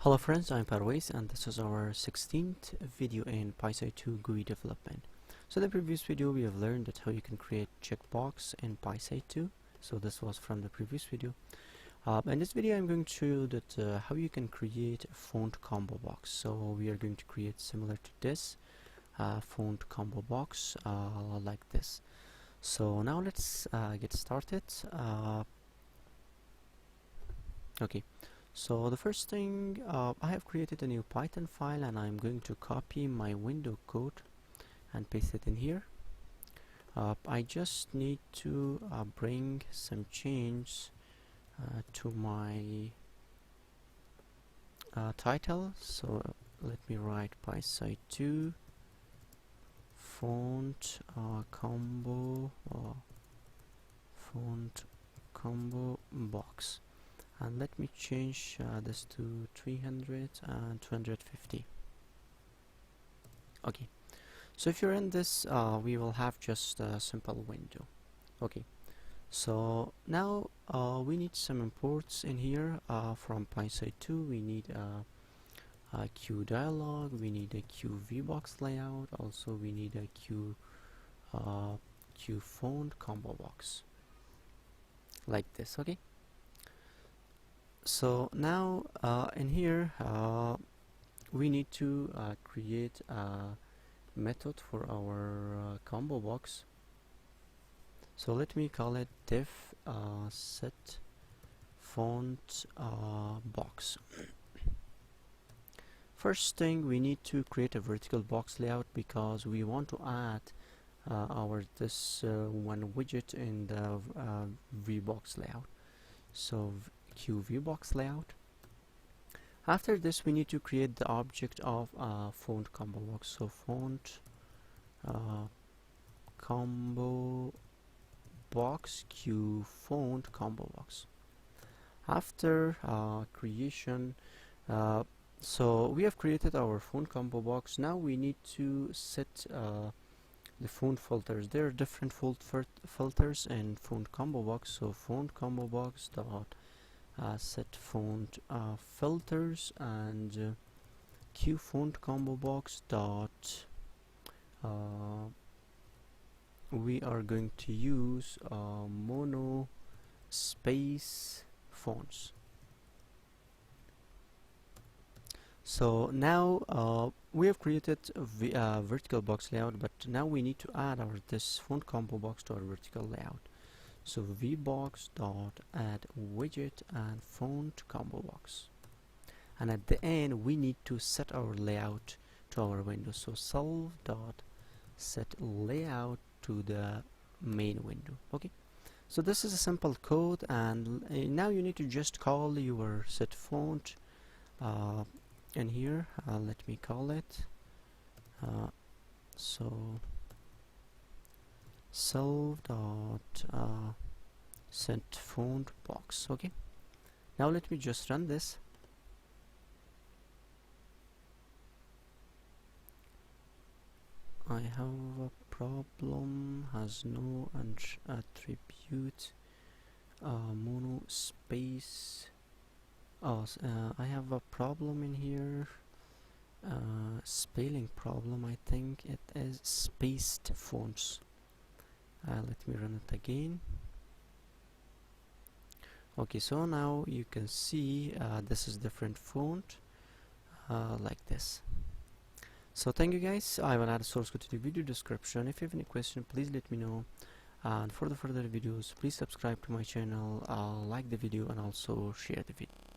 Hello friends, I'm Parwiz and this is our 16th video in Pyside2 GUI development. So in the previous video we have learned that how you can create checkbox in Pyside2. So this was from the previous video. In this video I'm going to show you that how you can create a font combo box. So we are going to create similar to this font combo box like this. So now let's get started. Okay. So the first thing, I have created a new Python file and I'm going to copy my window code and paste it in here. I just need to bring some change to my title. So let me write Pyside2 font combo box. And let me change this to 300 and 250. Okay, so if you're in this we will have just a simple window. Okay, so now we need some imports in here from Pyside2. We need a Q dialog, we need a QFontComboBox layout, also we need a QFontComboBox like this. Okay, so now in here we need to create a method for our combo box. So let me call it div set font box. First thing, we need to create a vertical box layout because we want to add this one widget in the VBox layout. So QFontComboBox layout. After this we need to create the object of font combo box. So font combo box QFontComboBox. After creation, so we have created our font combo box. Now we need to set the font filters. There are different filters in font combo box. So FontComboBox dot set font filters and QFontComboBox dot we are going to use mono space fonts. So now we have created a vertical box layout, but now we need to add this font combo box to our vertical layout. So vbox dot add widget and font combo box, and at the end we need to set our layout to our window. So self dot set layout to the main window. Okay, so this is a simple code, and now you need to just call your set font in here. Let me call it so self dot set font box. Okay, now let me just run this. I have a problem, has no attribute, mono space. I have a problem in here, spelling problem. I think it is spaced fonts. Let me run it again. Okay, so now you can see this is different font like this. So thank you guys. I will add a source code to the video description. If you have any question, please let me know, and for the further videos please subscribe to my channel, like the video, and also share the video.